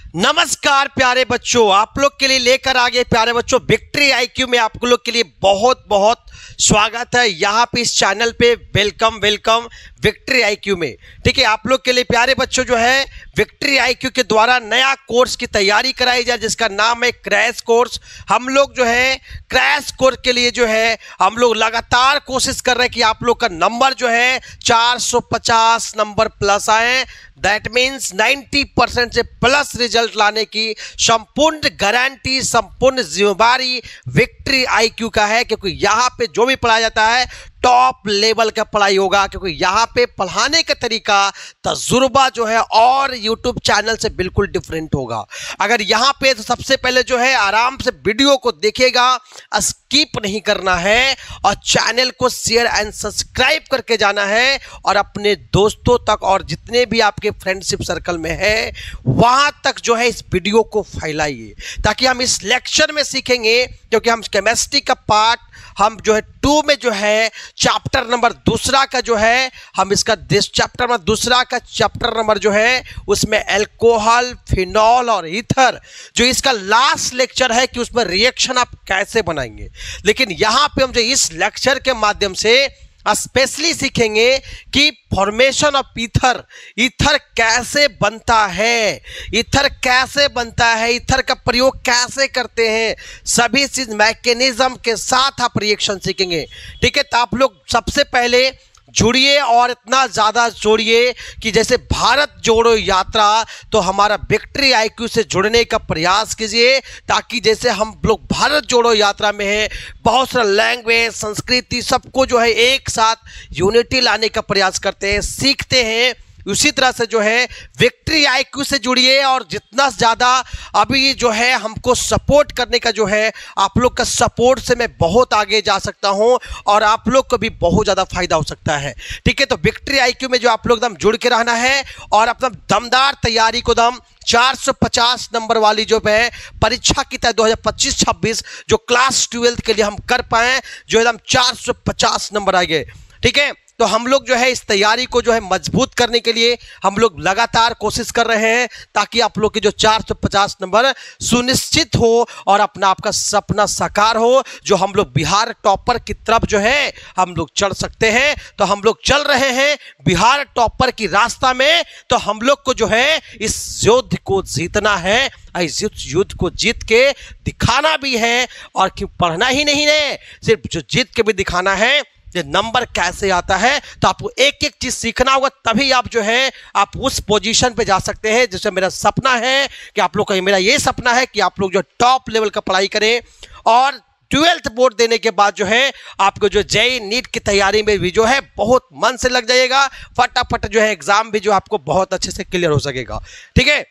नमस्कार प्यारे बच्चों, आप लोग के लिए लेकर आ गए प्यारे बच्चों विक्ट्री आईक्यू में आप लोग के लिए बहुत बहुत स्वागत है यहाँ पे इस चैनल पे। वेलकम विक्ट्री आईक्यू में। ठीक है, आप लोग के लिए प्यारे बच्चों जो है विक्ट्री आईक्यू के द्वारा नया कोर्स की तैयारी कराई जाए जिसका नाम है क्रैश कोर्स। हम लोग जो है क्रैश कोर्स के लिए जो है हम लोग लगातार कोशिश कर रहे हैं कि आप लोग का नंबर जो है 450 नंबर प्लस आए। दैट मीन्स 90% से प्लस रिजल्ट लाने की संपूर्ण गारंटी, संपूर्ण जिम्मेदारी विक्ट्री आईक्यू का है, क्योंकि यहाँ पे जो भी पढ़ाया जाता है टॉप लेवल का पढ़ाई होगा। क्योंकि यहाँ पे पढ़ाने का तरीका, तजुर्बा जो है और यूट्यूब चैनल से बिल्कुल डिफरेंट होगा। अगर यहाँ पे तो सबसे पहले जो है आराम से वीडियो को देखेगा, स्किप नहीं करना है और चैनल को शेयर एंड सब्सक्राइब करके जाना है और अपने दोस्तों तक और जितने भी आपके फ्रेंडशिप सर्कल में है वहां तक जो है इस वीडियो को फैलाइए, ताकि हम इस लेक्चर में सीखेंगे। क्योंकि हम केमिस्ट्री का पार्ट हम जो है 2 में जो है चैप्टर नंबर दूसरा का जो है हम इसका चैप्टर नंबर दूसरा का चैप्टर नंबर जो है उसमें अल्कोहल, फिनॉल और ईथर जो इसका लास्ट लेक्चर है कि उसमें रिएक्शन आप कैसे बनाएंगे। लेकिन यहाँ पे हम जो इस लेक्चर के माध्यम से स्पेशली सीखेंगे कि फॉर्मेशन ऑफ ईथर, ईथर कैसे बनता है, ईथर कैसे बनता है, ईथर का प्रयोग कैसे करते हैं, सभी चीज मैकेनिज्म के साथ आप रिएक्शन सीखेंगे। ठीक है, तो आप लोग सबसे पहले जुड़िए और इतना ज़्यादा जोड़िए कि जैसे भारत जोड़ो यात्रा, तो हमारा विक्ट्री आईक्यू से जुड़ने का प्रयास कीजिए, ताकि जैसे हम लोग भारत जोड़ो यात्रा में है बहुत सारा लैंग्वेज, संस्कृति सबको जो है एक साथ यूनिटी लाने का प्रयास करते हैं, सीखते हैं। उसी तरह से जो है विक्ट्री आईक्यू से जुड़िए और जितना ज़्यादा अभी जो है हमको सपोर्ट करने का जो है आप लोग का सपोर्ट से मैं बहुत आगे जा सकता हूं और आप लोग को भी बहुत ज़्यादा फायदा हो सकता है। ठीक है, तो विक्ट्री आईक्यू में जो आप लोग एकदम जुड़ के रहना है और अपना दमदार तैयारी को दम 450 नंबर वाली जो है परीक्षा की तय 2025-26 जो क्लास 12 के लिए हम कर पाए, जो एकदम 450 नंबर आ गए। ठीक है, तो हम लोग जो है इस तैयारी को जो है मजबूत करने के लिए हम लोग लगातार कोशिश कर रहे हैं, ताकि आप लोग के जो 450 नंबर सुनिश्चित हो और अपना आपका सपना साकार हो, जो हम लोग बिहार टॉपर की तरफ जो है हम लोग चढ़ सकते हैं। तो हम लोग चल रहे हैं बिहार टॉपर की रास्ता में। तो हम लोग को जो है इस युद्ध को जीतना है, इस युद्ध को जीत के दिखाना भी है। और क्यों पढ़ना ही नहीं है, सिर्फ जो जीत के भी दिखाना है। ये नंबर कैसे आता है तो आपको एक एक चीज सीखना होगा, तभी आप जो है आप उस पोजीशन पे जा सकते हैं। जैसे मेरा सपना है कि आप लोग का, मेरा ये सपना है कि आप लोग जो टॉप लेवल का पढ़ाई करें और 12th बोर्ड देने के बाद जो है आपको जो जेईई नीट की तैयारी में भी जो है बहुत मन से लग जाएगा, फटाफट जो है एग्जाम भी जो आपको बहुत अच्छे से क्लियर हो सकेगा। ठीक है,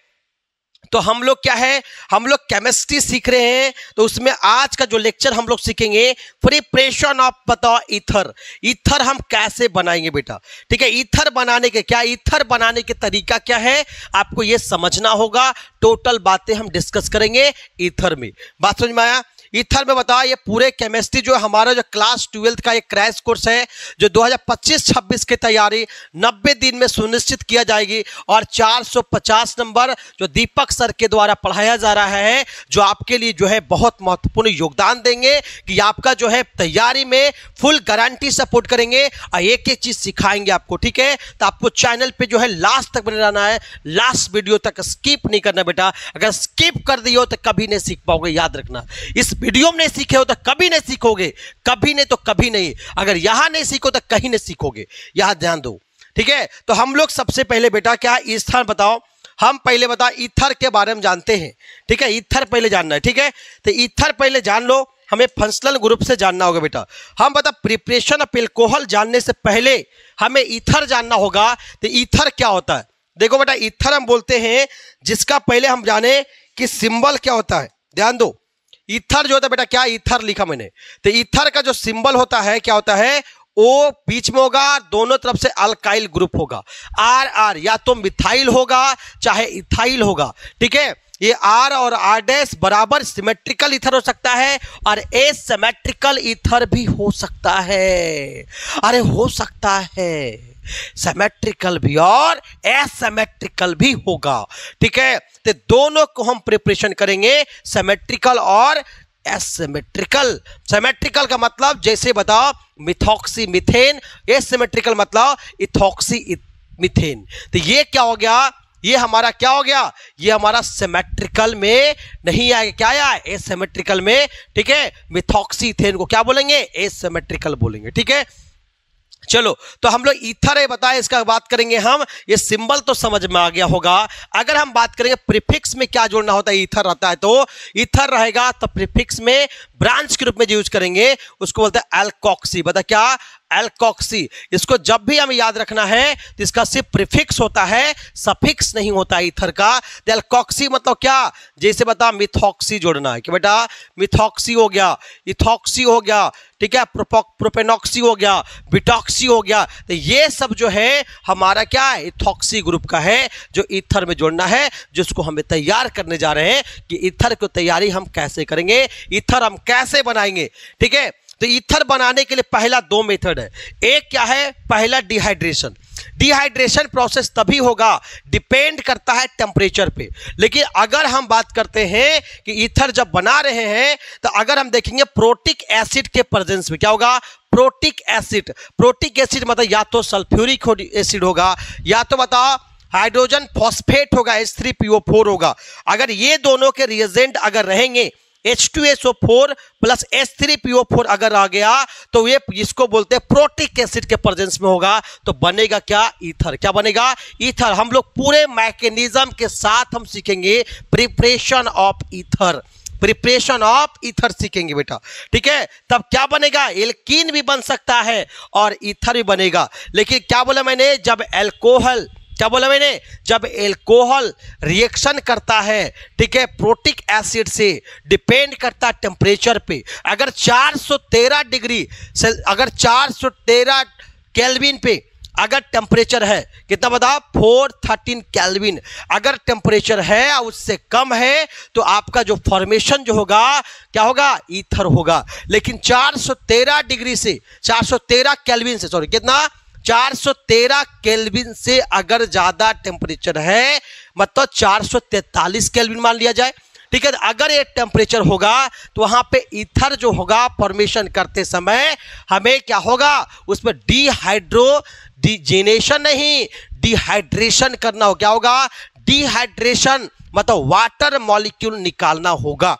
तो हम लोग क्या है, हम लोग केमिस्ट्री सीख रहे हैं। तो उसमें आज का जो लेक्चर हम लोग सीखेंगे प्रिपरेशन ऑफ, बताओ ईथर, ईथर हम कैसे बनाएंगे बेटा। ठीक है, ईथर बनाने के क्या, ईथर बनाने के तरीका क्या है आपको ये समझना होगा। टोटल बातें हम डिस्कस करेंगे ईथर में। बात समझ में आया? ईथर में बताओ, ये पूरे केमिस्ट्री जो हमारा जो क्लास 12 का एक क्रैश कोर्स है जो 2025-26 की तैयारी 90 दिन में सुनिश्चित किया जाएगी और 450 नंबर जो दीपक सर के द्वारा पढ़ाया जा रहा है, जो आपके लिए जो है बहुत महत्वपूर्ण योगदान देंगे कि आपका जो है तैयारी में फुल गारंटी सपोर्ट करेंगे और एक एक चीज सिखाएंगे आपको। ठीक है, तो आपको चैनल पे जो है लास्ट तक बने रहना है, लास्ट वीडियो तक स्किप नहीं करना बेटा। अगर स्किप कर दियो तो कभी नहीं सीख पाओगे, याद रखना। इस वीडियो में नहीं सीखे हो तो कभी नहीं सीखोगे, कभी नहीं तो कभी नहीं। अगर यहां नहीं सीखो तो कहीं नहीं सीखोगे, यहां ध्यान दो। ठीक है, तो हम लोग सबसे पहले बेटा क्या ईथर बताओ, हम पहले बताओ ईथर के बारे में जानते हैं। ठीक है, ईथर पहले जानना है। ठीक है, तो ईथर पहले जान लो, हमें फंक्शनल ग्रुप से जानना होगा बेटा। हम बता प्रिपरेशन ऑफ अल्कोहल जानने से पहले हमें ईथर जानना होगा। तो ईथर क्या होता है, देखो बेटा, ईथर हम बोलते हैं जिसका पहले हम जाने कि सिंबल क्या होता है। ध्यान दो, ईथर जो होता है बेटा, क्या ईथर लिखा मैंने, तो ईथर का जो सिंबल होता है क्या होता है, ओ बीच में होगा, दोनों तरफ से अल्काइल ग्रुप होगा। आर आर या तो मिथाइल होगा चाहे इथाइल होगा। ठीक है, ये आर और आर डैश बराबर सिमेट्रिकल ईथर हो सकता है और एसिमेट्रिकल ईथर भी हो सकता है। अरे हो सकता है, सिमेट्रिकल भी और एसिमेट्रिकल भी होगा। ठीक है, तो दोनों को हम प्रिपरेशन करेंगे, सिमेट्रिकल और एसिमेट्रिकल। सिमेट्रिकल का मतलब जैसे बताओ मिथॉक्सी मीथेन, एसिमेट्रिकल मतलब इथॉक्सी मीथेन। तो ये क्या हो गया, ये हमारा क्या हो गया, ये हमारा सिमेट्रिकल में नहीं आएगा, क्या आया, एसिमेट्रिकल में। ठीक है, मिथॉक्सी इथेन को क्या बोलेंगे, एसिमेट्रिकल बोलेंगे। ठीक है, चलो तो हम लोग ईथर है बताए, इसका बात करेंगे हम। ये सिंबल तो समझ में आ गया होगा। अगर हम बात करेंगे प्रीफिक्स में क्या जोड़ना होता है, ईथर रहता है तो ईथर रहेगा, तो प्रीफिक्स में ब्रांच के रूप में यूज करेंगे, उसको बोलते हैं एल्कोक्सी। बता क्या, एल्कोक्सी। इसको जब भी हमें याद रखना है तो इसका सिर्फ प्रीफिक्स होता है, सफिक्स नहीं होता ईथर का। तो एल्कोक्सी मतलब क्या, जैसे बता मिथॉक्सी जोड़ना है कि बेटा मिथॉक्सी हो गया, इथॉक्सी हो गया, ठीक है, प्रोपेनॉक्सी हो गया, बिटॉक्सी हो गया। तो ये सब जो है हमारा क्या है, इथॉक्सी ग्रुप का है, जो ईथर में जोड़ना है, जिसको हमें तैयार करने जा रहे हैं कि ईथर की तैयारी हम कैसे करेंगे, ईथर हम कैसे बनाएंगे। ठीक है, तो ईथर बनाने के लिए पहला दो मेथड है। एक क्या है, पहला डिहाइड्रेशन। डिहाइड्रेशन प्रोसेस तभी होगा, डिपेंड करता है टेम्परेचर पे। लेकिन अगर हम बात करते हैं कि ईथर जब बना रहे हैं, तो अगर हम देखेंगे प्रोटिक एसिड के प्रेजेंस में क्या होगा, प्रोटिक एसिड। प्रोटिक एसिड मतलब या तो सल्फ्यूरिक एसिड होगा, या तो बताओ हाइड्रोजन फॉस्फेट होगा, H3PO4 होगा। अगर ये दोनों के रिएजेंट अगर रहेंगे, H2SO4 प्लस H3PO4 अगर आ गया, तो ये इसको बोलते हैं प्रोटिक एसिड के प्रेजेंस में होगा, तो बनेगा क्या, ईथर। क्या बनेगा, ईथर। हम लोग पूरे मैकेनिज्म के साथ हम सीखेंगे preparation of ether, preparation of ether सीखेंगे बेटा। ठीक है, तब क्या बनेगा, एल्कीन भी बन सकता है और ईथर भी बनेगा। लेकिन क्या बोला मैंने, जब एल्कोहल, क्या बोला मैंने, जब एल्कोहल रिएक्शन करता है, ठीक है, प्रोटिक एसिड से, डिपेंड करता है टेम्परेचर पे। अगर 413 डिग्री से, अगर 413 केल्विन पे अगर टेम्परेचर है, कितना बताओ, 413 केल्विन अगर टेम्परेचर है और उससे कम है, तो आपका जो फॉर्मेशन जो होगा क्या होगा, ईथर होगा। लेकिन 413 डिग्री से, 413 केल्विन से, सॉरी कितना, 413 केल्विन से अगर ज्यादा टेम्परेचर है, मतलब 443 केल्विन मान लिया जाए। ठीक है, अगर ये टेम्परेचर होगा तो वहां पे ईथर जो होगा फॉर्मेशन करते समय हमें क्या होगा, उसमें डिहाइड्रोजिनेशन नहीं, डिहाइड्रेशन करना हो। क्या होगा, डिहाइड्रेशन मतलब वाटर मॉलिक्यूल निकालना होगा।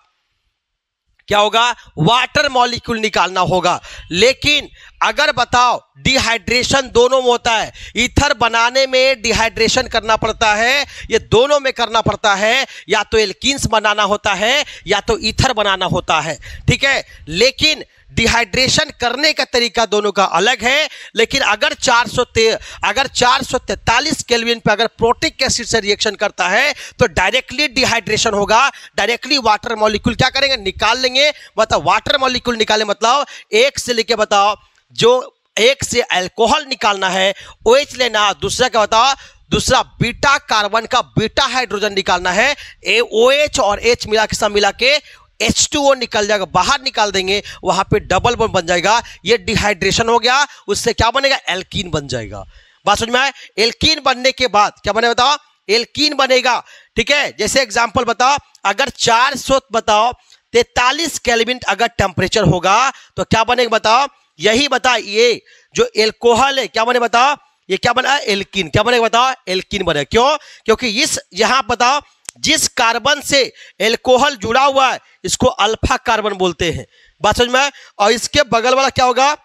क्या होगा, वाटर मॉलिक्यूल निकालना होगा। लेकिन अगर बताओ डिहाइड्रेशन दोनों में होता है, ईथर बनाने में डिहाइड्रेशन करना पड़ता है, ये दोनों में करना पड़ता है, या तो एल्कीन्स बनाना होता है या तो ईथर बनाना होता है। ठीक है, लेकिन डिहाइड्रेशन करने का तरीका दोनों का अलग है। लेकिन अगर 443 केल्विन पे अगर प्रोटिक एसिड से रिएक्शन करता है तो डायरेक्टली डिहाइड्रेशन होगा, डायरेक्टली वाटर मॉलिक्यूल क्या करेंगे, निकाल लेंगे। मतलब वाटर मॉलिक्यूल निकाले मतलब एक से लेके बताओ, जो एक से अल्कोहल निकालना है OH लेना, दूसरा क्या बताओ, दूसरा बीटा कार्बन का बीटा हाइड्रोजन निकालना है, OH और H मिला के सब मिला के H2O निकल जाएगा, बाहर निकाल देंगे, वहां पे डबल बॉन्ड बन जाएगा। ये डिहाइड्रेशन हो गया, उससे क्या बनेगा, एल्कीन बन जाएगा। बात समझ में आए, एल्कीन बनने के बाद क्या बने बताओ, एल्कीन बनेगा। ठीक है, जैसे एग्जांपल बताओ, अगर 443 केल्विन अगर टेम्परेचर होगा तो क्या बनेगा बताओ, यही बता, ये जो एल्कोहल है क्या बने बताओ, ये क्या बना, एल्कीन। क्या बनेगा बताओ, एल्कीन बने। क्यों, क्योंकि इस यहां बताओ जिस कार्बन से एल्कोहल जुड़ा हुआ है इसको अल्फा कार्बन बोलते हैं। बात समझ में, और इसके बगल वाला क्या होगा,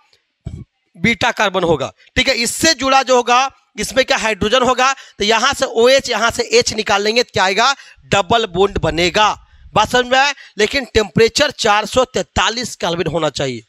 बीटा कार्बन होगा। ठीक है, इससे जुड़ा जो होगा इसमें क्या हाइड्रोजन होगा, तो यहां से OH यहां से H निकाल लेंगे तो क्या आएगा, डबल बॉन्ड बनेगा। बात समझ में, लेकिन टेम्परेचर 443 केल्विन होना चाहिए।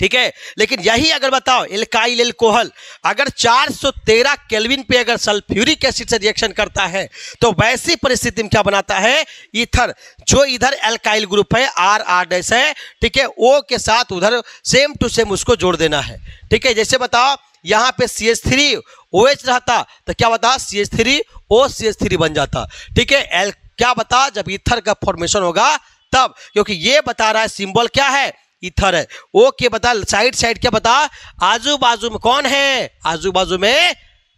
ठीक है, लेकिन यही अगर बताओ एल्काइल एल्कोहल अगर 413 केल्विन पे अगर सल्फ्यूरिक एसिड से रिएक्शन करता है तो वैसी परिस्थिति में क्या बनाता है, ईथर। जो इधर एल्काइल ग्रुप है R है, ठीक है, O के साथ उधर सेम टू सेम उसको जोड़ देना है। ठीक है, जैसे बताओ यहां पे CH3OH रहता तो क्या बता, CH3OCH3 बन जाता। ठीक है, क्या बता, जब ईथर का फॉर्मेशन होगा तब, क्योंकि ये बता रहा है सिंबल क्या है, ईथर है। ओके बता, साइड साइड क्या बता, आजू बाजू में कौन है, आजू बाजू में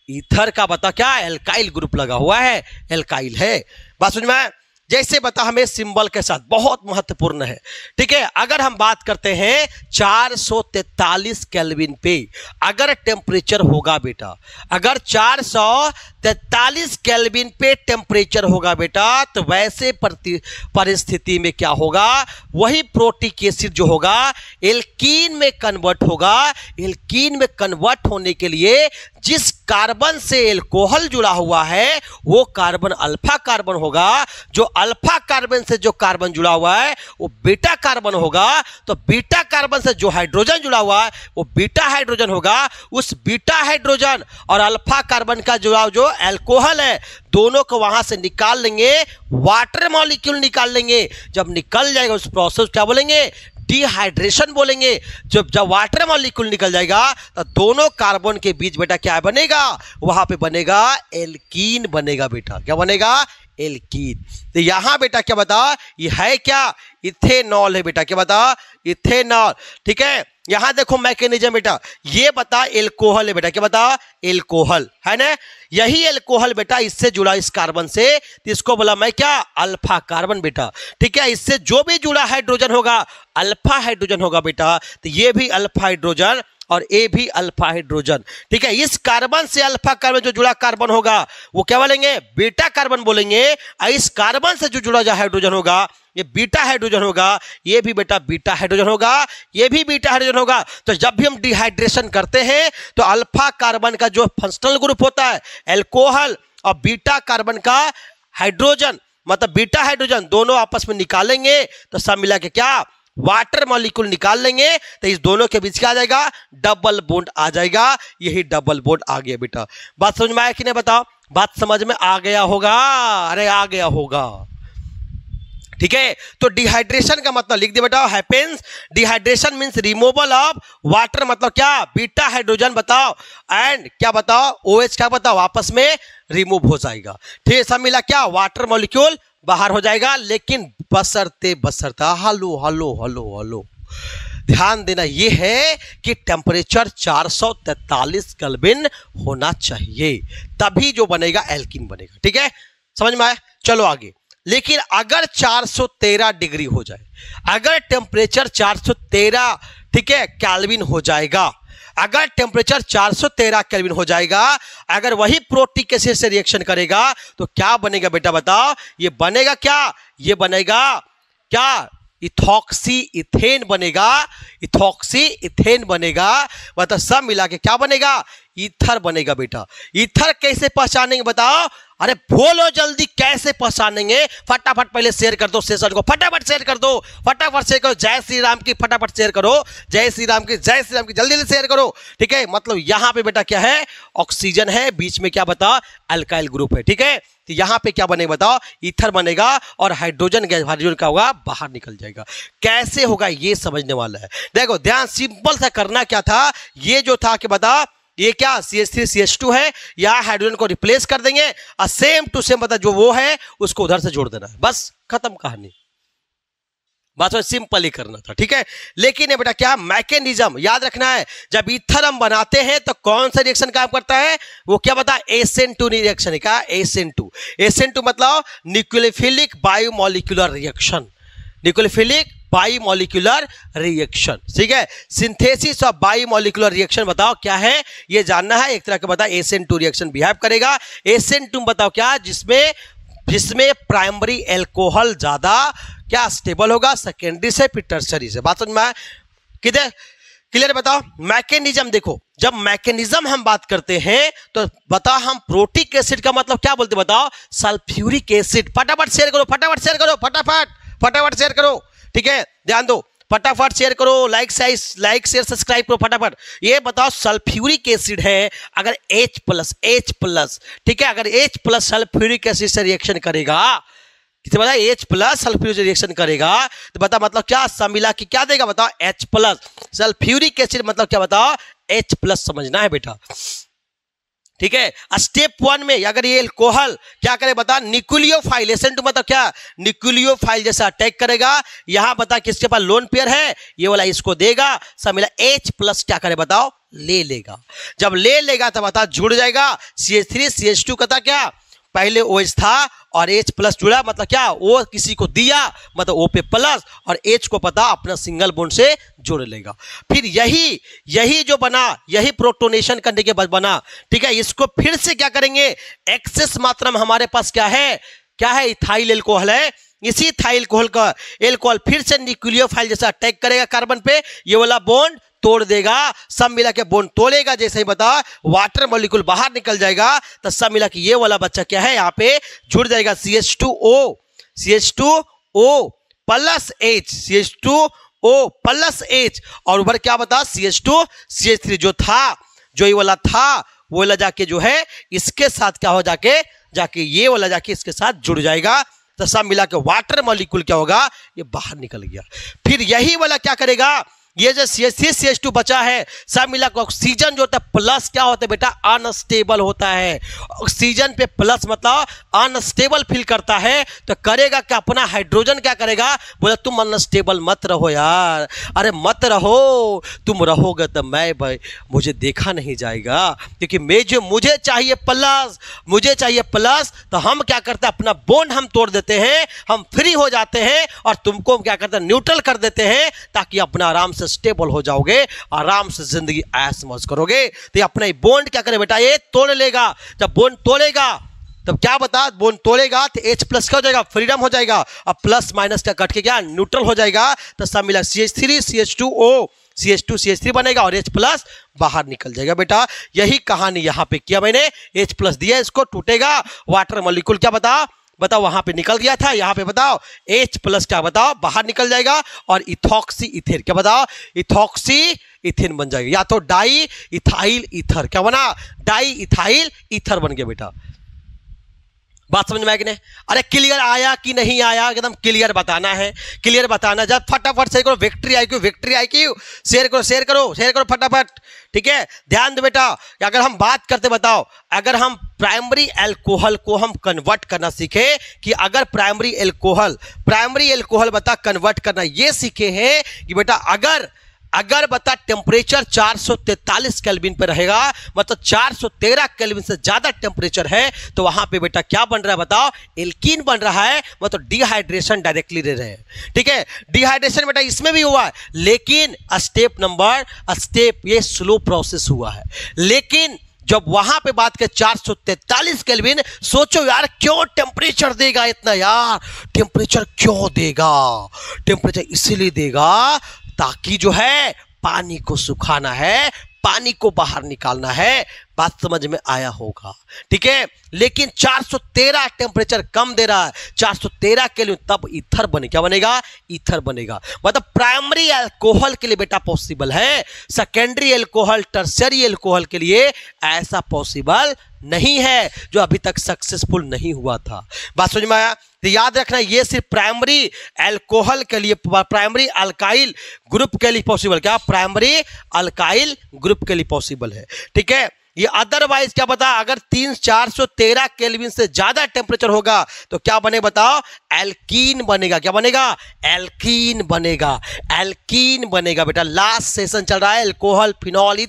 ईथर का बता क्या, एल्काइल ग्रुप लगा हुआ है, एल्काइल है। बात समझ में? जैसे बता हमें सिंबल के साथ बहुत महत्वपूर्ण है, ठीक है। अगर हम बात करते हैं 443 केल्विन पे अगर टेम्परेचर होगा बेटा, अगर 443 केल्विन पे टेम्परेचर होगा बेटा, तो वैसे परिस्थिति में क्या होगा, वही प्रोटिक एसिड जो होगा एल्कीन में कन्वर्ट होगा। एल्कीन में कन्वर्ट होने के लिए जिस कार्बन से एल्कोहल जुड़ा हुआ है वो कार्बन अल्फा कार्बन होगा। जो अल्फा कार्बन से जो कार्बन जुड़ा हुआ है वो बीटा कार्बन होगा। तो बीटा कार्बन से जो हाइड्रोजन जुड़ा हुआ है वो बीटा हाइड्रोजन होगा। उस बीटा हाइड्रोजन और अल्फा कार्बन का जुड़ाव जो एल्कोहल है, दोनों को वहां से निकाल लेंगे, वाटर मॉलिक्यूल निकाल लेंगे। जब निकल जाएगा उस प्रोसेस क्या बोलेंगे, डिहाइड्रेशन बोलेंगे। जब वाटर मॉलिक्यूल निकल जाएगा तो दोनों कार्बन के बीच बेटा क्या बनेगा, वहां पे बनेगा एल्कीन बनेगा बेटा। क्या बनेगा, एल्कीन। तो यहां बेटा क्या बता, ये है क्या, इथेनॉल है बेटा। क्या बता, इथेनॉल, ठीक है। यहां देखो मैकेनिज्म बेटा, ये बता एल्कोहल है बेटा। क्या बता, एल्कोहल है ना, यही एल्कोहल बेटा इससे जुड़ा इस कार्बन से, तो इसको बोला मैं क्या, अल्फा कार्बन बेटा, ठीक है। इससे जो भी जुड़ा हाइड्रोजन होगा अल्फा हाइड्रोजन होगा बेटा। तो ये भी अल्फा हाइड्रोजन और ए भी अल्फा हाइड्रोजन, ठीक है। इस कार्बन से अल्फा कार्बन जो जुड़ा कार्बन होगा वो क्या बोलेंगे, बीटा कार्बन बोलेंगे। और इस कार्बन से जो जुड़ा जो हाइड्रोजन होगा ये बीटा हाइड्रोजन होगा। ये भी बेटा बीटा हाइड्रोजन होगा, ये भी बीटा हाइड्रोजन होगा। तो जब भी हम डिहाइड्रेशन करते हैं तो अल्फा कार्बन का जो फंक्शनल ग्रुप होता है एल्कोहल और बीटा कार्बन का हाइड्रोजन मतलब बीटा हाइड्रोजन दोनों आपस में निकालेंगे तो सब मिला के क्या, वाटर मॉलिक्यूल निकाल लेंगे। तो इस दोनों के बीच क्या आ जाएगा, डबल बॉन्ड आ जाएगा। यही डबल बॉन्ड आ गया बेटा। बात समझ में आया कि नहीं, बताओ। बात समझ में आ गया होगा, अरे आ गया होगा, ठीक है। तो डिहाइड्रेशन का मतलब लिख दे बेटा, happens. Dehydration means removal of water, मतलब क्या, बीटा हाइड्रोजन बताओ एंड क्या बताओ, OH क्या बताओ, आपस में रिमूव हो जाएगा। ठीक, सब मिला क्या, वाटर मॉलिक्यूल बाहर हो जाएगा। लेकिन बशर्ते हलो हलो हलो हलो ध्यान देना ये है कि टेम्परेचर 443 केल्विन होना चाहिए, तभी जो बनेगा एल्कीन बनेगा। ठीक है, समझ में आया। चलो आगे। लेकिन अगर 413 डिग्री हो जाए, अगर टेम्परेचर 413 ठीक है केल्विन हो जाएगा, अगर टेम्परेचर 413 केल्विन हो जाएगा, अगर वही प्रोटिक एसिड से रिएक्शन करेगा तो क्या बनेगा बेटा बताओ। ये बनेगा क्या, ये बनेगा क्या, इथॉक्सी इथेन बनेगा। इथॉक्सी इथेन बनेगा, मतलब सब मिला के क्या बनेगा, ईथर बनेगा बेटा। ईथर कैसे पहचानेंगे बताओ, अरे बोलो जल्दी कैसे पहचानेंगे। फटाफट पहले शेयर कर दो सेशन को, फटाफट शेयर कर दो, फटाफट शेयर करो। जय श्री राम की फटाफट शेयर करो, जय श्री राम की, जय श्री राम की जल्दी जल्दी शेयर करो। ठीक है, मतलब यहां पे बेटा क्या है, ऑक्सीजन है, बीच में क्या बताओ, अल्काइल ग्रुप है। ठीक है, तो यहां पे क्या बनेगा बताओ, ईथर बनेगा और हाइड्रोजन गैस हाइड्रोजन का होगा बाहर निकल जाएगा। कैसे होगा ये समझने वाला है। देखो ध्यान, सिंपल सा करना क्या था, ये जो था कि बता ये क्या CH3 CH2 है, यहां हाइड्रोजन को रिप्लेस कर देंगे और सेम टू सेम बता जो वो है उसको उधर से जोड़ देना है, बस खत्म कहानी। बात सिंपल ही करना था। ठीक है, लेकिन ये बेटा क्या मैकेनिज्म याद रखना है। जब ईथर हम बनाते हैं तो कौन सा रिएक्शन काम करता है, वो क्या बता, SN2 रिएक्शन है। क्या, SN2। SN2 मतलब nucleophilic biomolecular reaction, nucleophilic biomolecular reaction. ठीक है, सिंथेसिस ऑफ बायोमोलिकुलर रिएक्शन बताओ क्या है, ये जानना है। एक तरह का बता SN2 रिएक्शन बिहेव करेगा। SN2 बताओ क्या, जिसमें प्राइमरी एल्कोहल ज्यादा क्या स्टेबल होगा, सेकेंडरी से फिर टर्सरी से। बात समझ में आया किधर, क्लियर बताओ। मैकेनिज्म देखो, जब मैकेनिज्म हम बात करते हैं तो बताओ हम प्रोटिक एसिड का मतलब क्या बोलते बताओ, सल्फ्यूरिक एसिड। फटाफट शेयर करो, फटाफट शेयर करो, फटाफट शेयर करो। ठीक है, ध्यान दो, फटाफट शेयर करो, लाइक शेयर सब्सक्राइब करो फटाफट। ये बताओ सल्फ्यूरिक एसिड है, अगर H+, ठीक है, अगर H+ सल्फ्यूरिक एसिड से रिएक्शन करेगा, किसे बता, H+ सल्फ्यूरिक रिएक्शन करेगा तो बता मतलब क्या, सब मिला के क्या देगा बताओ, H+। सल्फ्यूरिक एसिड मतलब क्या बताओ, H+ समझना है बेटा। ठीक है। स्टेप 1 में अगर ये एल्कोहल क्या करे बता, न्यूक्लियोफाइल एसेंट मतलब क्या, न्यूक्लियोफाइल जैसा अटैक करेगा। यहां बता किसके पास लोन पेयर है, ये वाला इसको देगा, सब मिला H+ क्या करे बताओ, ले लेगा। जब ले लेगा तब बता जुड़ जाएगा CH3 CH2 कहता क्या, पहले OH था और H+ जुड़ा, मतलब क्या O किसी को दिया मतलब O पे प्लस और H को पता अपना सिंगल बॉन्ड से जोड़ लेगा। फिर यही जो बना, यही प्रोटोनेशन करने के बाद बना, ठीक है। इसको फिर से क्या करेंगे, एक्सेस मात्रा में हमारे पास क्या है इथाइल एल्कोहल है। इसी इथाइल एल्कोहल का एल्कोहल फिर से न्यूक्लियोफाइल जैसा अटैक करेगा कार्बन पे, ये वाला बॉन्ड तोड़ देगा, सब मिला के बॉन्ड तोड़ेगा। जैसे ही बता वाटर मॉलिक्यूल बाहर निकल जाएगा तो सब मिला के ये वाला बच्चा क्या है यहाँ पे जुड़ जाएगा CH2O plus H, CH2O plus H और ऊपर क्या बता CH2 CH3 जो ये वाला था वो वाला जाके जो है इसके साथ क्या हो जाके ये वाला जाके इसके साथ जुड़ जाएगा। तो सब मिला के वाटर मॉलिक्यूल क्या होगा, ये बाहर निकल गया। फिर यही वाला क्या करेगा, ये जो CH3 CH2 बचा है सब मिला के ऑक्सीजन जो होता है प्लस क्या होता है बेटा, अनस्टेबल होता है। ऑक्सीजन पे प्लस मतलब अनस्टेबल फील करता है, तो करेगा क्या, अपना हाइड्रोजन क्या करेगा, बोला तुम अनस्टेबल मत रहो यार, अरे मत रहो, तुम रहोगे तो मैं भाई मुझे देखा नहीं जाएगा, क्योंकि मुझे चाहिए प्लस, तो हम क्या करते हैं अपना बॉन्ड हम तोड़ देते हैं, हम फ्री हो जाते हैं और तुमको क्या करते हैं न्यूट्रल कर देते हैं, ताकि अपना आराम से स्टेबल हो जाओगे, आराम से जिंदगी ऐश मौज करोगे। तो अपना बॉन्ड क्या करे बेटा, ये तोड़ लेगा। जब बॉन्ड तोड़ेगा तब क्या बता, बॉन्ड तोड़ेगा तो H+ क्या हो जाएगा, फ्रीडम हो जाएगा, और प्लस माइनस का कट के क्या न्यूट्रल हो जाएगा। तो सब मिला CH3 CH2O CH2 CH3 बनेगा और H+ बाहर निकल जाएगा। बेटा यही कहानी यहां पे किया मैंने, H+ दिया, इसको टूटेगा, वाटर मॉलिक्यूल क्या बताओ वहां पे निकल गया था, यहां पे बताओ H+ क्या बताओ बाहर निकल जाएगा और इथॉक्सी इथेन क्या बताओ, इथॉक्सी इथेन बन जाएगा, या तो डाई इथाइल ईथर क्या बना, डाई इथाइल ईथर बन गया। बेटा बात समझ में आया कि नहीं, अरे क्लियर आया कि नहीं आया, एकदम क्लियर बताना है, क्लियर बताना। जब फटाफट शेयर करो, विक्ट्री IQ शेयर करो फटाफट, ठीक है। ध्यान दो बेटा, अगर हम बात करते बताओ, अगर हम प्राइमरी अल्कोहल को हम कन्वर्ट करना सीखे, कि अगर प्राइमरी अल्कोहल बता कन्वर्ट करना ये सीखे हैं कि बेटा अगर बता टेम्परेचर 443 केल्विन पे रहेगा, मतलब 413 केल्विन से ज्यादा टेम्परेचर है, तो वहां पे बेटा क्या बन रहा है बताओ, एल्कीन बन रहा है, मतलब डिहाइड्रेशन डायरेक्टली ले रहे हैं, ठीक है। डिहाइड्रेशन बेटा इसमें भी हुआ है, लेकिन स्टेप ये स्लो प्रोसेस हुआ है। लेकिन जब वहां पे बात करें 443 केल्विन, सोचो यार क्यों टेम्परेचर देगा इतना, यार टेम्परेचर क्यों देगा, टेम्परेचर इसलिए देगा ताकि जो है पानी को सुखाना है, पानी को बाहर निकालना है। बात समझ में आया होगा, ठीक है। लेकिन 413 टेम्परेचर कम दे रहा है, 413 के लिए, तब ईथर बने, क्या बनेगा, ईथर बनेगा। मतलब प्राइमरी अल्कोहल के लिए बेटा पॉसिबल है, सेकेंडरी अल्कोहल टर्शियरी अल्कोहल के लिए ऐसा पॉसिबल नहीं है, जो अभी तक सक्सेसफुल नहीं हुआ था। बात समझ में आया, तो याद रखना ये सिर्फ प्राइमरी अल्कोहल के लिए, प्राइमरी अल्काइल ग्रुप के लिए पॉसिबल, क्या प्राइमरी अल्काइल ग्रुप के लिए पॉसिबल है, ठीक है। ये अदरवाइज क्या बता, अगर 413 केल्विन से ज्यादा टेम्परेचर होगा तो क्या बने बताओ, एल्कीन बनेगा। क्या बनेगा, एल्कीन बनेगा। बेटा लास्ट सेशन चल रहा है अल्कोहल फिनॉल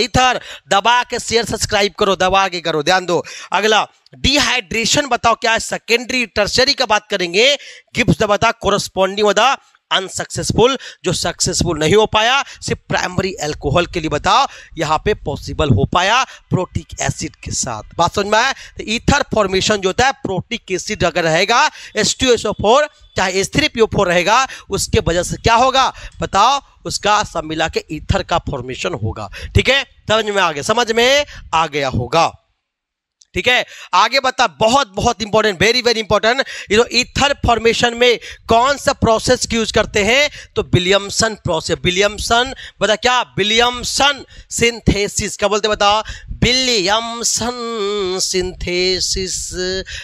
ईथर, दबा के शेयर सब्सक्राइब करो, दबा के करो, ध्यान दो। अगला डिहाइड्रेशन बताओ क्या है, सेकेंडरी टर्शियरी का बात करेंगे। गिब्स बता कोरस्पॉन्डिंग बता अनसक्सेसफुल, जो सक्सेसफुल नहीं हो पाया, सिर्फ प्राइमरी अल्कोहल के लिए बताओ यहां पे पॉसिबल हो पाया प्रोटिक एसिड के साथ। बात समझ में आया, तो ईथर फॉर्मेशन जो होता है, प्रोटिक एसिड अगर रहेगा H2SO4 चाहे H3PO4 रहेगा, उसके वजह से क्या होगा बताओ, उसका सब मिला के ईथर का फॉर्मेशन होगा, ठीक है। समझ में आ गया होगा, ठीक है। आगे बता, बहुत important, very important, ether formation में कौन सा प्रोसेस यूज करते हैं, तो विलियमसन प्रोसेस। विलियमसन बता क्या, विलियमसन सिंथेसिस, क्या बोलते बताओ, विलियमसन सिंथेसिस।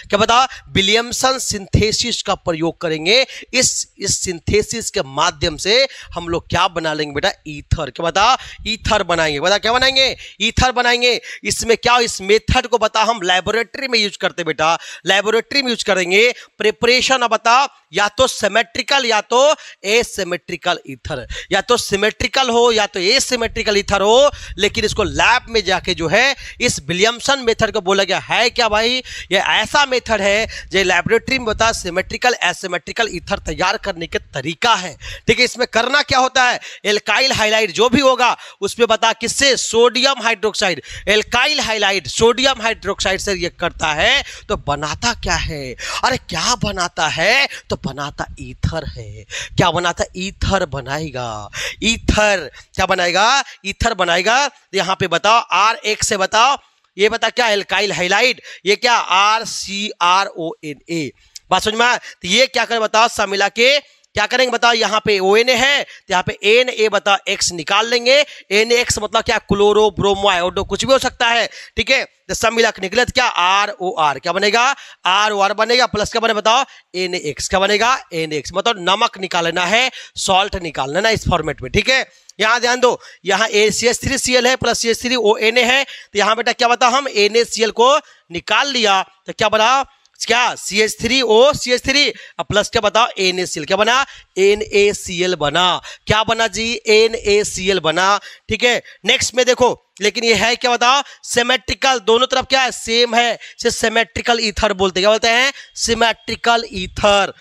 क्या बता, विलियमसन सिंथेसिस का प्रयोग करेंगे। इस सिंथेसिस के माध्यम से हम लोग क्या बना लेंगे बेटा, ईथर। क्या बता, ईथर बनाएंगे। बता क्या बनाएंगे, ईथर बनाएंगे। इसमें क्या, इस मेथड को बता हम लैबोरेटरी में यूज करते बेटा, लैबोरेटरी में यूज करेंगे। प्रिपरेशन अब बता, या तो सिमेट्रिकल या तो एसिमेट्रिकल ईथर, या तो सिमेट्रिकल हो या तो एसिमेट्रिकल ईथर हो, लेकिन इसको लैब में जाके जो है इस विलियमसन मेथड को बोला गया है। क्या भाई, ये ऐसा मेथड है जो लैबोरेटरी में बता सिमेट्रिकल एसिमेट्रिकल ईथर तैयार करने के तरीका है। ठीक है, इसमें करना क्या होता है, एल्काइल हाइलाइड जो भी होगा उसमें बता किससे, sodium hydroxide. Alkyl halide sodium hydroxide से ये करता है तो बनाता क्या है, अरे क्या बनाता है, तो बनाता ईथर है। क्या बनाता, ईथर बनाएगा। ईथर क्या बनाएगा, ईथर बनाएगा। यहां पे बताओ R1 से बताओ, ये बता क्या, एल्काइल हाइलाइड, ये क्या RCRONA। बात समझ में, तो ये क्या करें बताओ, सब मिला के क्या करेंगे बताओ, यहाँ पे ONA है तो यहाँ पे Na बताओ X निकाल लेंगे। NaX मतलब क्या, क्लोरो ब्रोमो आयोडो कुछ भी हो सकता है। ठीक है, तो सब मिला के निकले तो क्या, ROR क्या बनेगा, ROR बनेगा, प्लस क्या बने बताओ, NaX क्या बनेगा, NaX मतलब नमक निकाल लेना है, सॉल्ट निकाल लेना इस फॉर्मेट में। ठीक है, यहाँ ध्यान दो, यहाँ CH3Cl है प्लस CH3ONA है, तो यहाँ बेटा क्या बताओ, हम NaCl को निकाल लिया तो क्या बना, क्या CH3O CH3 प्लस क्या बताओ NaCl, क्या बना, NaCl बना। क्या बना जी, NaCl बना। ठीक है, नेक्स्ट में देखो, लेकिन ये है क्या बताओ, सिमेट्रिकल, दोनों तरफ क्या है, सेम है, इसे सिमेट्रिकल ईथर बोलते हैं। क्या बोलते हैं, सिमेट्रिकल ईथर।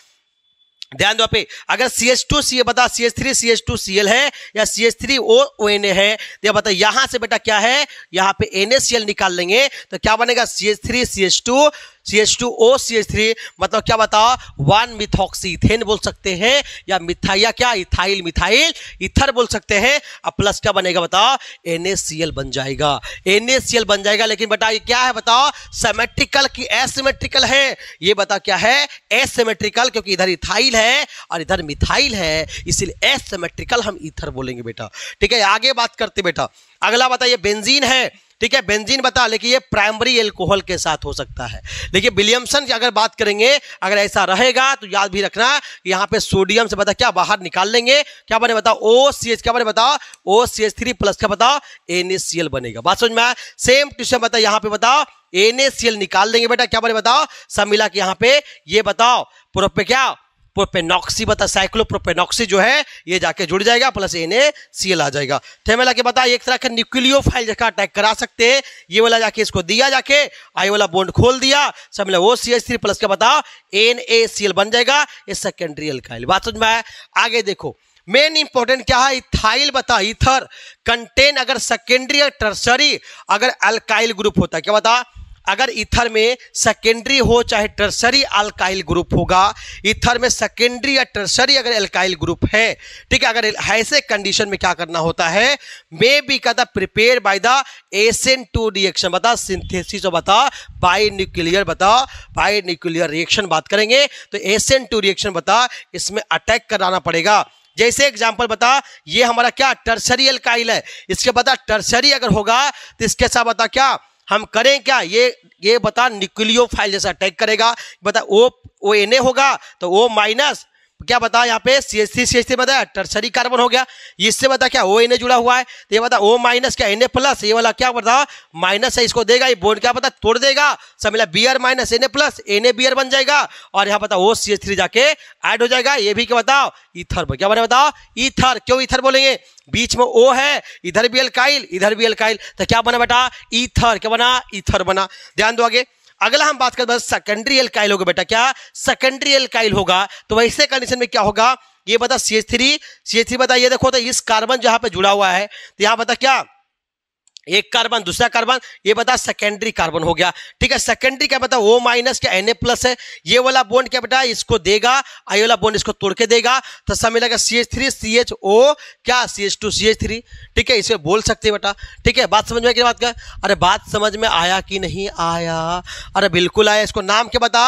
ध्यान दो पे, अगर CH2 बता CH3 CH2Cl है या CH3ONA है तो बता, यहां से बेटा क्या है, यहां पे NaCl निकाल लेंगे तो क्या बनेगा, CH3 CH2 CH2O CH3 मतलब क्या बताओ, 1 मिथॉक्सी इथेन बोल सकते हैं, या मिथाइया क्या, इथाइल मिथाइल ईथर बोल सकते हैं। अब प्लस क्या बनेगा बताओ, NaCl बन जाएगा, NaCl बन जाएगा। लेकिन बेटा ये क्या है बताओ, सिमेट्रिकल की एसिमेट्रिकल है, ये बता क्या है, एसिमेट्रिकल, क्योंकि इधर इथाइल है और इधर मिथाइल है, इसीलिए एसिमेट्रिकल हम ईथर बोलेंगे बेटा। ठीक है, आगे बात करते बेटा, अगला बता, ये बेंजीन है। ठीक है, बेंजीन बता, लेकिन ये प्राइमरी एल्कोहल के साथ हो सकता है। लेकिन विलियमसन की अगर बात करेंगे, अगर ऐसा रहेगा तो याद भी रखना, यहाँ पे सोडियम से बता क्या बाहर निकाल लेंगे, क्या बने बताओ, OCH क्या बने बताओ, OCH3 प्लस क्या बताओ, NaCl बनेगा। बात समझ में, सेम टू सेम बता, यहाँ पे बताओ NaCl निकाल देंगे बेटा, क्या बने बताओ, सब मिला के यहाँ पे ये बताओ, प्रोपे क्या, प्रोपेनॉक्सी बता, साइक्लोप्रोपेनॉक्सी जो है ये जाके जुड़ जाएगा, प्लस NaCl आ जाएगा। थेमेला के बता, एक तरह का न्यूक्लियोफाइल जगह अटैक करा सकते हैं, ये वाला जाके इसको दिया, जाके आई वाला बॉन्ड खोल दिया, सब मिला OCH3 प्लस क्या बताओ, NaCl बन जाएगा, ये सेकेंडरी अल्काइल। बात समझ में आया। आगे देखो, मेन इंपॉर्टेंट क्या है, इथाइल बता, ईथर कंटेन, अगर सेकेंडरी और टर्सरी अगर अल्काइल ग्रुप होता है, क्या बता, अगर ईथर में सेकेंडरी हो चाहे टर्सरी अल्काइल ग्रुप होगा, ईथर में सेकेंडरी या टर्सरी अगर अल्काइल ग्रुप है, ठीक है, अगर ऐसे कंडीशन में क्या करना होता है, मे बी कहता prepare by the SN2 reaction बता, सिंथेसिस बता, बाय न्यूक्लियर बता, बाय न्यूक्लियर रिएक्शन बात करेंगे तो SN2 रिएक्शन बता, इसमें अटैक कराना पड़ेगा। जैसे एग्जांपल बता, ये हमारा क्या टर्सरी अल्काइल है, इसके बता टर्सरी अगर होगा तो इसके साथ बता क्या हम करें, क्या ये बता न्यूक्लियोफाइल जैसा अटैक करेगा, बता ONA होगा तो O माइनस क्या बता, यहाँ पे CH3 बता टर्सरी कार्बन हो गया, इससे बता क्या ONA जुड़ा हुआ है, तो ये बता O माइनस क्या Na प्लस, ये वाला क्या बता माइनस है, इसको देगा, ये बॉन्ड क्या बता तोड़ देगा, सब मिला Br minus Na plus NaBr बन जाएगा, और यहाँ बता OCH3 जाके ऐड हो जाएगा, ये भी क्या बताओ ईथर, क्या बने बताओ ईथर। क्यों ईथर बोलेंगे, बीच में O है, इधर भी अल्काइल इधर भी अल्काइल, तो क्या बना बेटा ईथर, क्या बना ईथर बना। ध्यान दो आगे, अगला हम बात करते हैं सेकेंडरी एल्काइल होगा बेटा, क्या सेकेंडरी एल्काइल होगा तो वैसे कंडीशन में क्या होगा, ये बता CH3 बता, ये देखो तो इस कार्बन जहां पे जुड़ा हुआ है तो यहां बता क्या एक कार्बन दूसरा कार्बन, ये बता सेकेंडरी कार्बन हो गया। ठीक है, सेकेंडरी क्या बता O माइनस क्या Na प्लस है, ये वाला बॉन्ड क्या बेटा इसको देगा, आई वाला बॉन्ड इसको तोड़ के देगा, तो सब मिलेगा CH3 CHO क्या CH2 CH3। ठीक है, इसे बोल सकते हैं बेटा। ठीक है, बात समझ में क्या बात का, अरे बात समझ में आया कि नहीं आया, अरे बिल्कुल आया। इसको नाम क्या बता,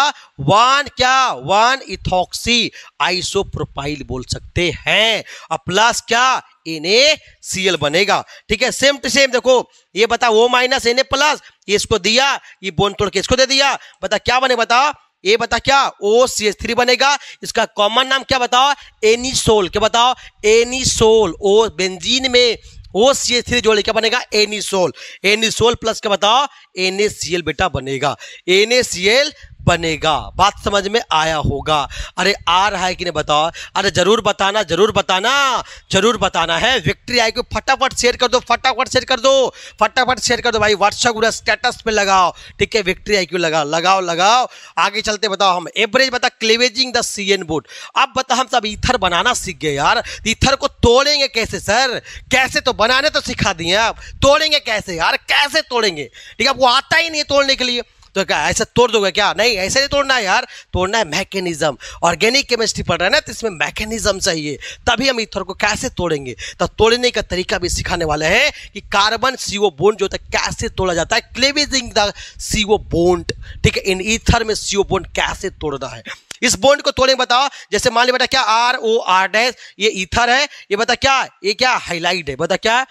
1 इथॉक्सी आइसोप्रोपाइल बोल सकते हैं, और प्लस क्या NaCl बनेगा। ठीक है, सेम टू सेम देखो, ये बता O माइनस Na प्लस, ये इसको दिया, ये बोन तोड़ के इसको दे दिया, बता क्या बने, बता ये बता क्या OCH3 बनेगा। इसका कॉमन नाम क्या बताओ, एनिसोल। क्या बताओ, एनिसोल। ओ बेंजीन में OCH3 जोड़े क्या बनेगा, एनिसोल। एनिसोल प्लस क्या बताओ, NaCl बेटा बनेगा, NaCl बनेगा। बात समझ में आया होगा। अरे आ रहा है कि नहीं बताओ, अरे जरूर बताना, जरूर बताना, जरूर बताना है। विक्ट्री IQ फटाफट शेयर कर दो, फटाफट शेयर कर दो, फटाफट शेयर कर दो भाई, व्हाट्सएप ग्रुप स्टेटस पे लगाओ। ठीक है, विक्ट्री IQ लगाओ लगाओ। आगे चलते बताओ, हम एवरेज बता क्लेवेजिंग द CN बोर्ड। अब बता, हम सब ईथर बनाना सीख गए यार, ईथर को तोड़ेंगे कैसे सर, कैसे, तो बनाने तो सिखा दिए आप, तोड़ेंगे कैसे यार, कैसे तोड़ेंगे। ठीक है, वो आता ही नहीं तोड़ने के लिए, तो क्या ऐसे तोड़ दोगे क्या, नहीं ऐसे नहीं तोड़ना है यार, तोड़ना है मैकेनिज्म। ऑर्गेनिक केमिस्ट्री पढ़ रहे हैं ना, तो इसमें मैकेनिज्म चाहिए, तभी हम ईथर को कैसे तोड़ेंगे। तो तोड़ने का तरीका भी सिखाने वाले हैं कि कार्बन CO बॉन्ड जो होता है कैसे तोड़ा जाता है, क्लेवेजिंग द CO बॉन्ड। ठीक है, इन ईथर में CO बॉन्ड कैसे तोड़ना है, इस बॉन्ड को तोड़े बताओ। जैसे मान लिया बेटा क्या ROR' ये ईथर है, ये बता क्या, ये क्या हाइलाइट है, बता क्या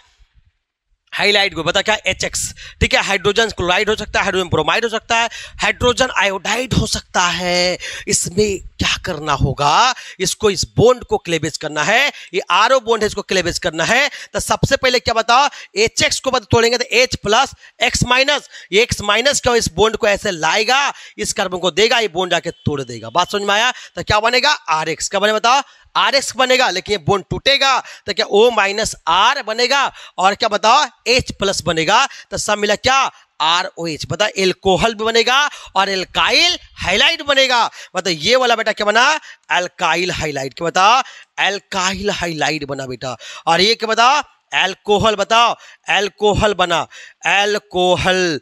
हाइलाइट को, बता क्या HX। ठीक है, हाइड्रोजन क्लोराइड हो सकता है, हाइड्रोजन ब्रोमाइड हो सकता है, हाइड्रोजन आयोडाइड हो सकता है। इसमें क्या करना होगा, इसको, इस बॉन्ड को क्लेवेज करना है, ये RO बॉन्ड है, इसको क्लेवेज करना है। तो सबसे पहले क्या बताओ, HX को तोड़ेंगे तो H प्लस X माइनस, ये X माइनस का इस बॉन्ड को ऐसे लाएगा, इस कार्बन को देगा, ये बॉन्ड जाके तोड़ देगा। बात समझ में आया। तो क्या बनेगा, RX। क्या बने बताओ, RX बनेगा, लेकिन ये बॉन्ड टूटेगा तो क्या O माइनस R बनेगा, और क्या बताओ H प्लस बनेगा। तो सब मिला क्या, ROH। बता एल्कोहल भी बनेगा और एल्काइल हाइलाइड बनेगा। बता ये वाला बेटा क्या बना, एल्काइल हाइलाइड। क्या बता, एल्काइल हाइलाइड बना बेटा। और ये क्या बता, एल्कोहल। बताओ एल्कोहल बना, एल्कोहल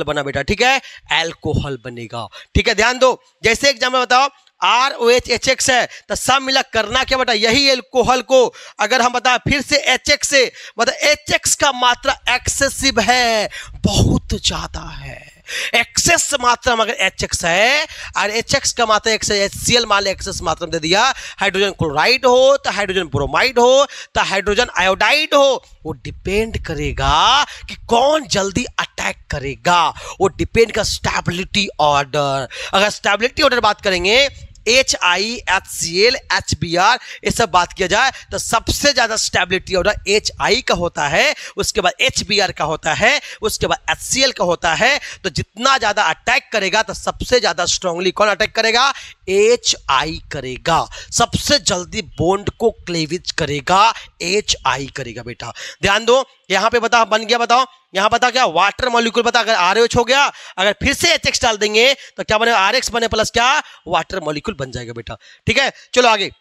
बना बेटा। ठीक है, एल्कोहल बनेगा। ठीक है, ध्यान दो, जैसे एग्जाम्पल बताओ, ROH HX है, तो सब मिला करना क्या बेटा, यही एल्कोहल को अगर हम बता फिर से HX से, मतलब HX का मात्रा एक्सेसिव है, बहुत ज्यादा है, एक्सेस मात्रा में अगर HX है और HX का मात्रा HCl मान ले एक्सेस मात्रा में दे दिया, हाइड्रोजन क्लोराइड हो तो हाइड्रोजन ब्रोमाइड हो तो हाइड्रोजन आयोडाइड हो, वो डिपेंड करेगा कि कौन जल्दी अटैक करेगा, वो डिपेंड का स्टेबिलिटी ऑर्डर। अगर स्टेबिलिटी ऑर्डर बात करेंगे HI HCl HBr ये सब बात किया जाए तो सबसे ज्यादा स्टेबिलिटी ऑर्डर HI का होता है, उसके बाद HBr का होता है, उसके बाद HCl का होता है। तो जितना ज्यादा अटैक करेगा तो सबसे ज्यादा स्ट्रांगली कौन अटैक करेगा, HI करेगा, सबसे जल्दी बॉन्ड को क्लेवेज करेगा HI करेगा बेटा। ध्यान दो, यहां पे बता बन गया, बताओ यहां बता क्या, वाटर मॉलिक्यूल बता, अगर ROH हो गया, अगर फिर से HX डाल देंगे तो क्या बनेगा, RX बने प्लस क्या, वाटर मॉलिक्यूल बन जाएगा बेटा। ठीक है, चलो आगे,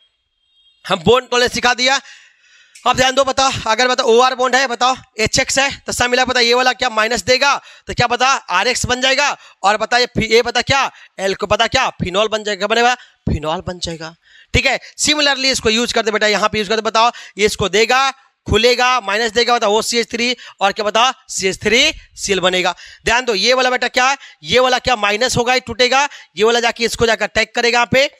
हम बॉन्ड तोड़ने सिखा दिया। अब ध्यान दो, बता अगर बता OR बॉन्ड है, बताओ HX है तो सब मिला, बता ये वाला क्या माइनस देगा तो क्या बता RX बन जाएगा, और बता ये बता क्या L को बता क्या फिनॉल बन जाएगा, बनेगा फिनॉल बन जाएगा। ठीक है, सिमिलरली इसको यूज करते बेटा, यहां पे यूज करते, बताओ ये इसको देगा, खुलेगा, माइनस देगा, बता OCH3 और क्या बता CH3Cl बनेगा। ध्यान दो, ये वाला बेटा क्या, ये वाला क्या माइनस होगा, ये टूटेगा, ये वाला जाके इसको जाकर अटैक करेगा, यहाँ पे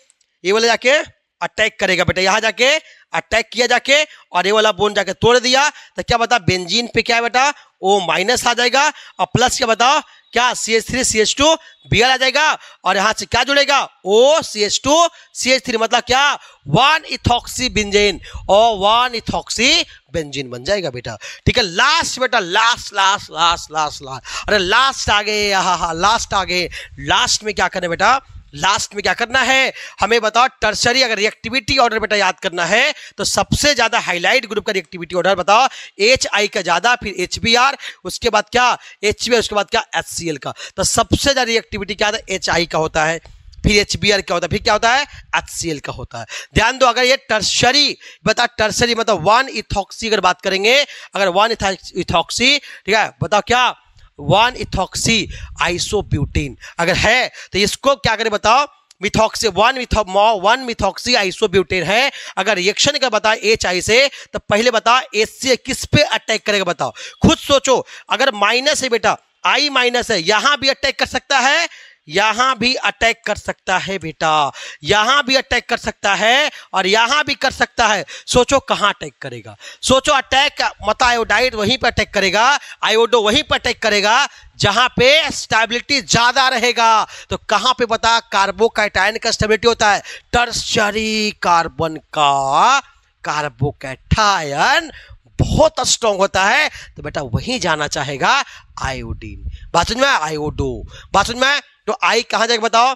ये वाला जाके अटैक करेगा बेटा, यहां जाके अटैक किया जाके, और ये वाला बोन जाके तोड़ दिया तो क्या बता बेंजीन पे क्या है बेटा, O माइनस आ जाएगा, और प्लस क्या बताओ क्या CH3 CH2 Br आ जाएगा, और यहां से क्या जुड़ेगा OCH2 CH3 मतलब क्या 1-इथॉक्सी बेंजीन और 1-इथॉक्सी बेंजीन बन जाएगा बेटा। ठीक है, लास्ट बेटा, last last last last last, अरे लास्ट आ गए, हाँ लास्ट आ गए। लास्ट में क्या करना बेटा, लास्ट में क्या करना है हमें बताओ, टर्सरी अगर रिएक्टिविटी ऑर्डर बेटा याद करना है तो सबसे ज्यादा हाइलाइट ग्रुप का रिएक्टिविटी ऑर्डर बताओ, HI का ज्यादा, फिर HBr, उसके बाद क्या HBr, उसके बाद क्या HCl का। तो सबसे ज्यादा रिएक्टिविटी क्या है, HI का होता है, फिर HBr का होता है, फिर क्या होता है HCl का होता है। ध्यान दो, अगर ये टर्सरी बता, टर्सरी मतलब 1-इथॉक्सी अगर बात करेंगे, अगर 1-इथॉक्सी, ठीक है बताओ क्या 1-इथॉक्सी आइसोब्यूटेन अगर है तो इसको क्या करें बताओ, मिथॉक्सी 1-मिथॉक्सी आइसोब्यूटेन है। अगर रिएक्शन का बता HI से तो पहले बता HCl किस पे अटैक करेगा, बताओ खुद सोचो। अगर माइनस है बेटा, I माइनस है, यहां भी अटैक कर सकता है, यहां भी अटैक कर सकता है बेटा, यहां भी अटैक कर सकता है और यहां भी कर सकता है। सोचो कहां अटैक करेगा, सोचो अटैक मत आयोडाइड वहीं पर अटैक करेगा, आयोडो वहीं पर अटैक करेगा जहां पे स्टेबिलिटी ज्यादा रहेगा। तो कहां पे बता, कार्बोकैटायन का स्टेबिलिटी होता है टर्शियरी कार्बन का कार्बोकैटायन बहुत स्ट्रॉन्ग होता है, तो बेटा वहीं जाना चाहेगा आयोडीन। बात समझ में, आयोडो बात समझ में। तो आई कहां जाएगा बताओ,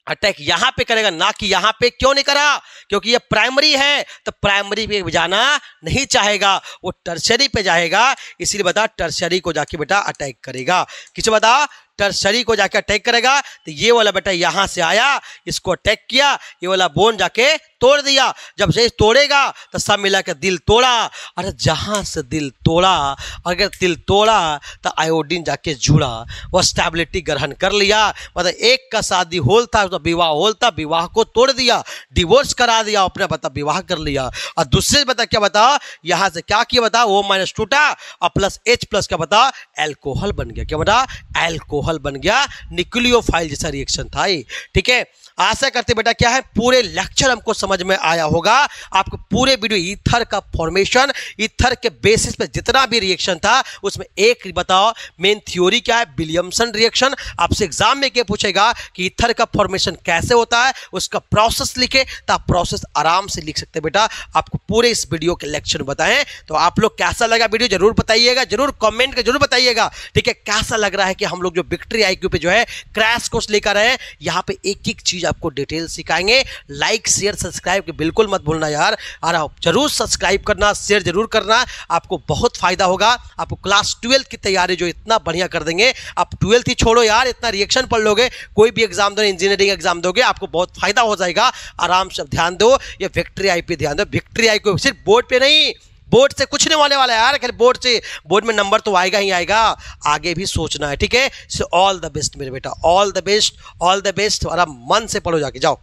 अटैक यहां पे करेगा ना कि यहां पे। क्यों नहीं करा, क्योंकि ये प्राइमरी है, तो प्राइमरी पे जाना नहीं चाहेगा, वो टर्शियरी पे जाएगा, इसीलिए बता टर्शियरी को जाके बेटा अटैक करेगा। किसे बता, टर्शियरी को जाके अटैक करेगा। तो ये वाला बेटा यहां से आया, इसको अटैक किया, ये वाला बोन जाके तोड़ दिया। जब से तोड़ेगा तो सब मिला के दिल तोड़ा। अरे जहां से दिल तोड़ा, अगर दिल तोड़ा तो आयोडीन जाके जुड़ा, वह स्टेबिलिटी ग्रहण कर लिया। मतलब एक का शादी होल था, तो विवाह होल था, विवाह को तोड़ दिया, डिवोर्स करा दिया, अपने बता विवाह कर लिया। और दूसरे बता क्या बता, यहां से क्या किया बता, O माइनस टूटा और प्लस H प्लस क्या बता, एल्कोहल बन गया। क्या बता, एल्कोहल बन गया। न्यूक्लियोफाइल जैसा रिएक्शन था ये। ठीक है, आशा करते बेटा क्या है पूरे लेक्चर हमको समझ में आया होगा। आपको पूरे वीडियो ईथर का फॉर्मेशन, ईथर के बेसिस पे जितना भी रिएक्शन था उसमें एक बताओ मेन थ्योरी क्या है, विलियमसन रिएक्शन। आपसे एग्जाम में क्या पूछेगा कि ईथर का फॉर्मेशन कैसे होता है, उसका प्रोसेस लिखे, तो आप प्रोसेस आराम से लिख सकते बेटा। आपको पूरे इस वीडियो के लेक्चर बताएं। तो आप लोग कैसा लगा वीडियो जरूर बताइएगा, जरूर कमेंट कर जरूर बताइएगा। ठीक है, कैसा लग रहा है कि हम लोग जो विक्ट्री आईक्यू पे जो है क्रैश कोर्स लेकर आए, यहाँ पे एक एक चीज आपको डिटेल सिखाएंगे। लाइक शेयर सब्सक्राइब के बिल्कुल मत भूलना यार, और जरूर सब्सक्राइब करना, शेयर जरूर करना, आपको बहुत फायदा होगा। आपको क्लास 12 की तैयारी जो इतना बढ़िया कर देंगे। आप 12th ही छोड़ो यार, इतना रिएक्शन पढ़ लोगे, कोई भी एग्जाम दो, इंजीनियरिंग एग्जाम दोगे, आपको बहुत फायदा हो जाएगा। आराम से ध्यान दो, ये विक्ट्री आई पे ध्यान दो। विक्ट्री आई को सिर्फ बोर्ड पे नहीं, बोर्ड से कुछ नहीं होने वाला है यार, बोर्ड से, बोर्ड में नंबर तो आएगा ही आएगा, आगे भी सोचना है। ठीक है, सो ऑल द बेस्ट मेरे बेटा, all the best, all the best. और आप मन से पढ़ो जाके, जाओ।